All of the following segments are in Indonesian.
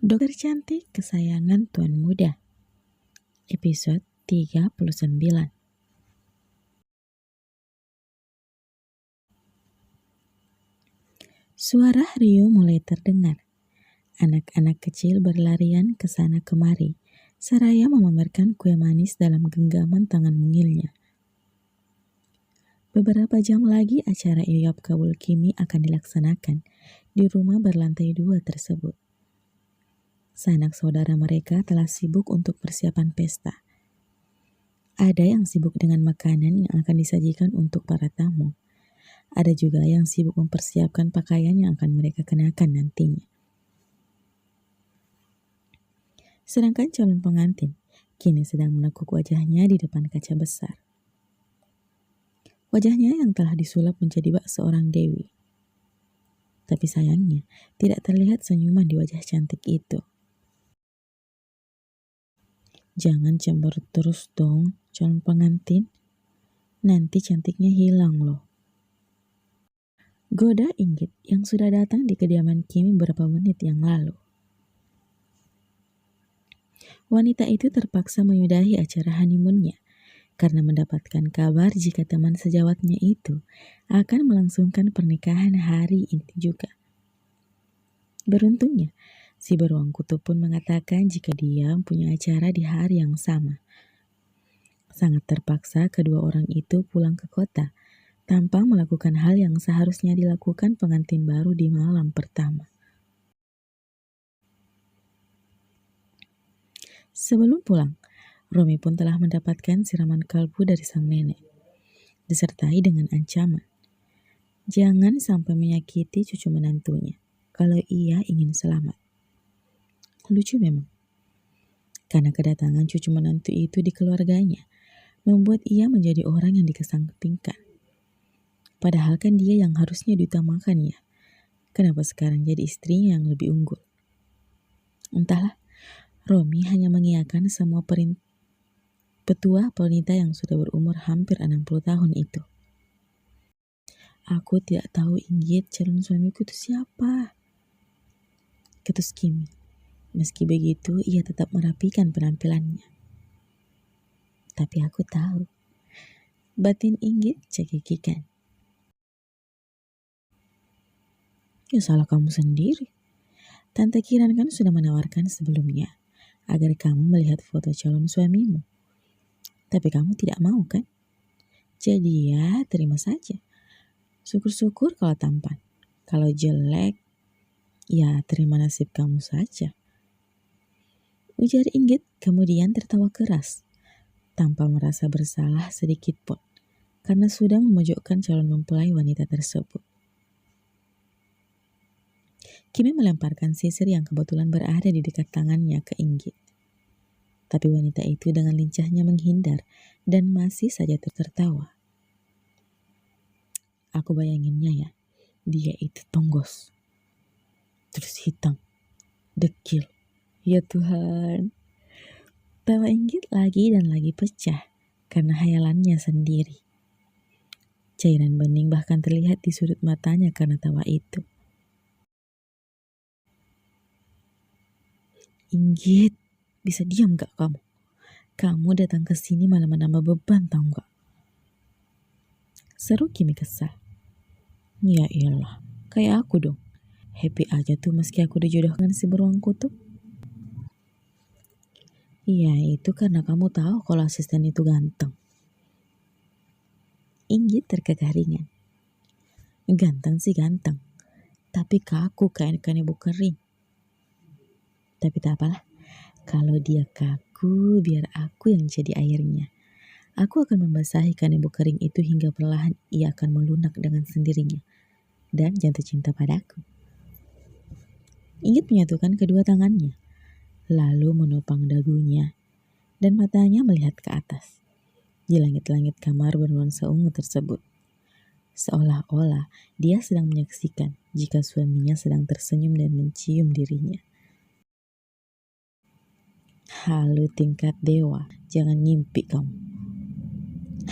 Dokter cantik kesayangan Tuan Muda, episode 39. Suara riuh mulai terdengar. Anak-anak kecil berlarian ke sana kemari, seraya memamerkan kue manis dalam genggaman tangan mungilnya. Beberapa jam lagi acara Iyap Kabul Kimi akan dilaksanakan di rumah berlantai 2 tersebut. Sanak saudara mereka telah sibuk untuk persiapan pesta. Ada yang sibuk dengan makanan yang akan disajikan untuk para tamu. Ada juga yang sibuk mempersiapkan pakaian yang akan mereka kenakan nantinya. Sedangkan calon pengantin kini sedang menekuk wajahnya di depan kaca besar. Wajahnya yang telah disulap menjadi bak seorang dewi. Tapi sayangnya tidak terlihat senyuman di wajah cantik itu. Jangan cemberut terus dong, calon pengantin. Nanti cantiknya hilang loh. Goda Inggit yang sudah datang di kediaman Kimi beberapa menit yang lalu. Wanita itu terpaksa menyudahi acara honeymoonnya karena mendapatkan kabar jika teman sejawatnya itu akan melangsungkan pernikahan hari ini juga. Beruntungnya, si beruang kutub pun mengatakan jika dia punya acara di hari yang sama. Sangat terpaksa kedua orang itu pulang ke kota tanpa melakukan hal yang seharusnya dilakukan pengantin baru di malam pertama. Sebelum pulang, Romi pun telah mendapatkan siraman kalbu dari sang nenek, disertai dengan ancaman. Jangan sampai menyakiti cucu menantunya kalau ia ingin selamat. Lucu memang, karena kedatangan cucu menantu itu di keluarganya membuat ia menjadi orang yang dikesampingkan. Padahal kan dia yang harusnya diutamakan ya. Kenapa sekarang jadi istrinya yang lebih unggul? Entahlah, Romi hanya mengiyakan semua petua wanita yang sudah berumur hampir 60 tahun itu. Aku tidak tahu Inggit calon suamiku itu siapa. Ketus Kimi. Meski begitu, ia tetap merapikan penampilannya. Tapi aku tahu, batin Inggit cekikikan. Ya salah kamu sendiri. Tante Kiran kan sudah menawarkan sebelumnya agar kamu melihat foto calon suamimu. Tapi kamu tidak mau kan? Jadi ya terima saja. Syukur-syukur kalau tampan. Kalau jelek, ya terima nasib kamu saja. Ujar Inggit kemudian tertawa keras, tanpa merasa bersalah sedikit pun, karena sudah memojokkan calon mempelai wanita tersebut. Kimi melemparkan sisir yang kebetulan berada di dekat tangannya ke Inggit. Tapi wanita itu dengan lincahnya menghindar dan masih saja tertawa. Aku bayanginnya ya, dia itu tonggos, terus hitam, dekil. Ya Tuhan. Tawa Inggit lagi dan lagi pecah karena hayalannya sendiri. Cairan bening bahkan terlihat di sudut matanya karena tawa itu. Inggit, bisa diam gak kamu? Kamu datang ke sini malah menambah beban, tahu gak? Seru Kimi kesal. Ya iyalah, kayak aku dong. Happy aja tuh meski aku dijodohkan si beruang kutub. Iya, itu karena kamu tahu kalau asisten itu ganteng. Inggit terkekeh ringan. Ganteng sih ganteng, tapi kaku kayak kanebo kering. Tapi tak apalah, kalau dia kaku biar aku yang jadi airnya. Aku akan membasahi kanebo kering itu hingga perlahan ia akan melunak dengan sendirinya dan jatuh cinta padaku. Inggit menyatukan kedua tangannya, lalu menopang dagunya dan matanya melihat ke atas. Di langit-langit kamar bernuansa ungu tersebut. Seolah-olah dia sedang menyaksikan jika suaminya sedang tersenyum dan mencium dirinya. Halu tingkat dewa, jangan ngimpi kamu.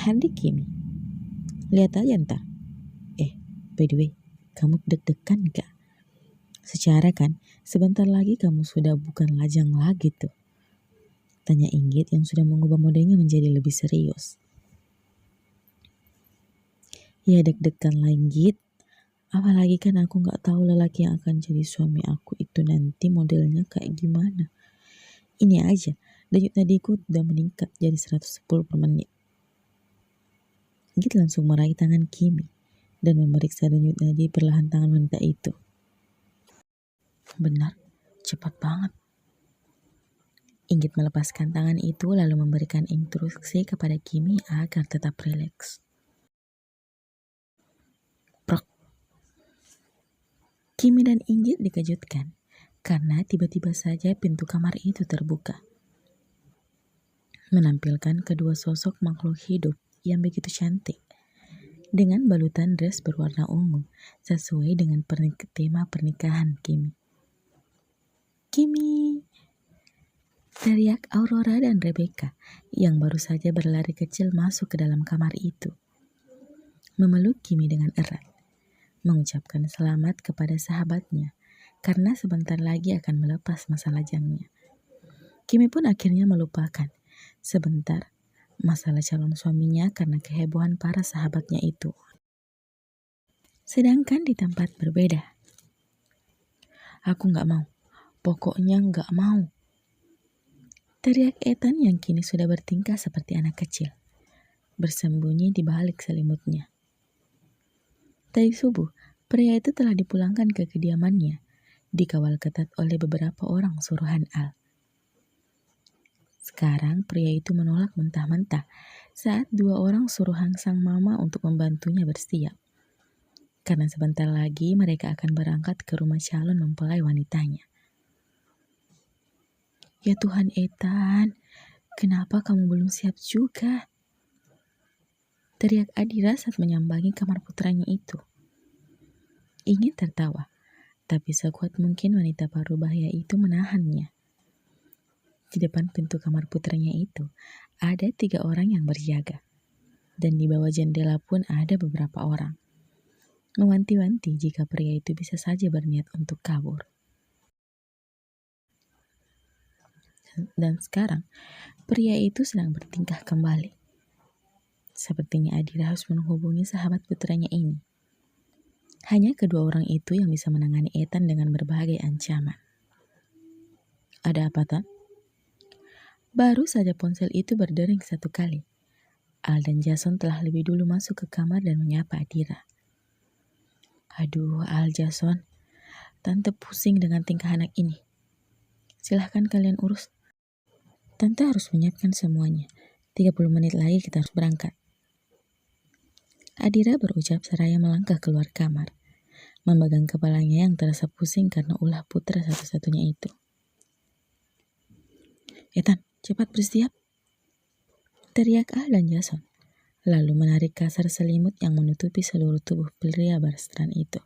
Hardik Kimi. Lihat aja ntar. By the way, kamu deg-degan gak? Secara kan, sebentar lagi kamu sudah bukan lajang lagi tuh. Tanya Inggit yang sudah mengubah modenya menjadi lebih serius. Ya deg-degan lah Inggit. Apalagi kan aku gak tahu lelaki yang akan jadi suami aku itu nanti modelnya kayak gimana. Ini aja, denyut nadiku udah meningkat jadi 110 per menit. Inggit langsung meraih tangan Kimi dan memeriksa denyut nadi perlahan tangan wanita itu. Benar, cepat banget. Inggit melepaskan tangan itu lalu memberikan instruksi kepada Kimi agar tetap rileks. Prok. Kimi dan Inggit dikejutkan karena tiba-tiba saja pintu kamar itu terbuka, menampilkan kedua sosok makhluk hidup yang begitu cantik dengan balutan dress berwarna ungu sesuai dengan tema pernikahan Kimi. Kimi! Teriak Aurora dan Rebecca yang baru saja berlari kecil masuk ke dalam kamar itu. Memeluk Kimi dengan erat, mengucapkan selamat kepada sahabatnya karena sebentar lagi akan melepas masa lajangnya. Kimi pun akhirnya melupakan sebentar masalah calon suaminya karena kehebohan para sahabatnya itu. Sedangkan di tempat berbeda, aku gak mau, pokoknya gak mau. Teriak Ethan yang kini sudah bertingkah seperti anak kecil, bersembunyi di balik selimutnya. Tadi subuh, pria itu telah dipulangkan ke kediamannya, dikawal ketat oleh beberapa orang suruhan Al. Sekarang pria itu menolak mentah-mentah saat dua orang suruhan sang mama untuk membantunya bersiap. Karena sebentar lagi mereka akan berangkat ke rumah calon mempelai wanitanya. Ya Tuhan Ethan, kenapa kamu belum siap juga? Teriak Adira saat menyambangi kamar putranya itu. Ingin tertawa, tapi sekuat mungkin wanita paruh baya itu menahannya. Di depan pintu kamar putranya itu, ada 3 orang yang berjaga. Dan di bawah jendela pun ada beberapa orang. Mewanti-wanti jika pria itu bisa saja berniat untuk kabur. Dan sekarang, pria itu sedang bertingkah kembali. Sepertinya Adira harus menghubungi sahabat putranya ini. Hanya kedua orang itu yang bisa menangani Ethan dengan berbagai ancaman. Ada apa, Tan? Baru saja ponsel itu berdering 1 kali. Al dan Jason telah lebih dulu masuk ke kamar dan menyapa Adira. Aduh, Al, Jason. Tante pusing dengan tingkah anak ini. Silahkan kalian urus. Tante harus menyiapkan semuanya. 30 menit lagi kita harus berangkat. Adira berucap seraya melangkah keluar kamar, memegang kepalanya yang terasa pusing karena ulah putra satu-satunya itu. Ethan, cepat bersiap. Teriak Al dan Jason, lalu menarik kasar selimut yang menutupi seluruh tubuh pria berstran itu.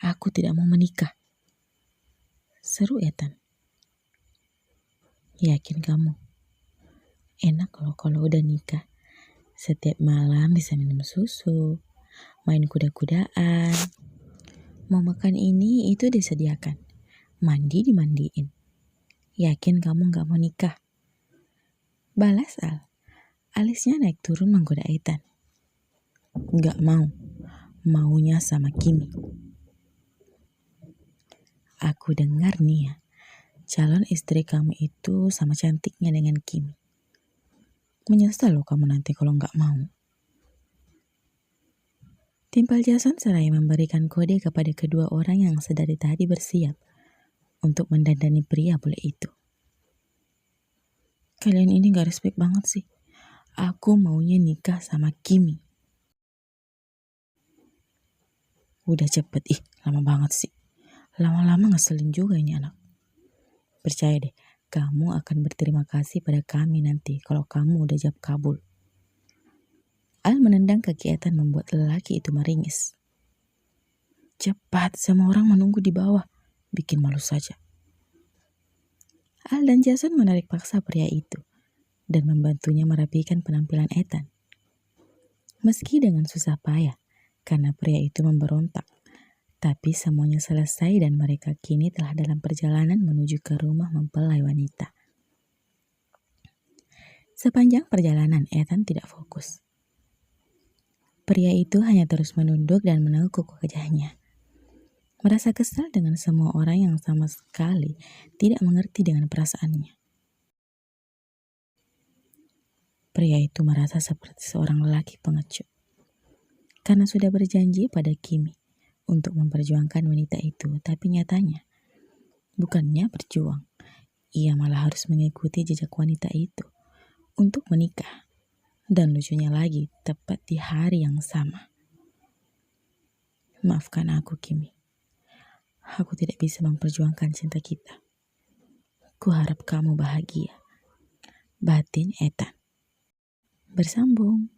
Aku tidak mau menikah, seru Ethan. Yakin kamu? Enak loh kalau udah nikah. Setiap malam bisa minum susu, main kuda-kudaan. Mau makan ini itu disediakan. Mandi dimandiin. Yakin kamu gak mau nikah? Balas Al. Alisnya naik turun menggoda Ethan. Gak mau. Maunya sama Kimi. Aku dengar nih ya, calon istri kamu itu sama cantiknya dengan Kimi. Menyesal loh kamu nanti kalau gak mau. Timpal Jason seraya memberikan kode kepada kedua orang yang sedari tadi bersiap untuk mendandani pria bule itu. Kalian ini gak respect banget sih. Aku maunya nikah sama Kimi. Udah cepet, lama banget sih. Lama-lama ngeselin juga ini anak. Percaya deh, kamu akan berterima kasih pada kami nanti kalau kamu udah jawab kabul. Al menendang kaki Ethan membuat lelaki itu meringis. Cepat, semua orang menunggu di bawah. Bikin malu saja. Al dan Jason menarik paksa pria itu dan membantunya merapikan penampilan Ethan. Meski dengan susah payah, karena pria itu memberontak Tapi semuanya selesai dan mereka kini telah dalam perjalanan menuju ke rumah mempelai wanita. Sepanjang perjalanan, Ethan tidak fokus. Pria itu hanya terus menunduk dan menekuk wajahnya. Merasa kesal dengan semua orang yang sama sekali tidak mengerti dengan perasaannya. Pria itu merasa seperti seorang lelaki pengecut. Karena sudah berjanji pada Kimi untuk memperjuangkan wanita itu, tapi nyatanya bukannya berjuang, ia malah harus mengikuti jejak wanita itu untuk menikah. Dan lucunya lagi, tepat di hari yang sama. Maafkan aku, Kimi. Aku tidak bisa memperjuangkan cinta kita. Ku harap kamu bahagia. Batin Ethan. Bersambung.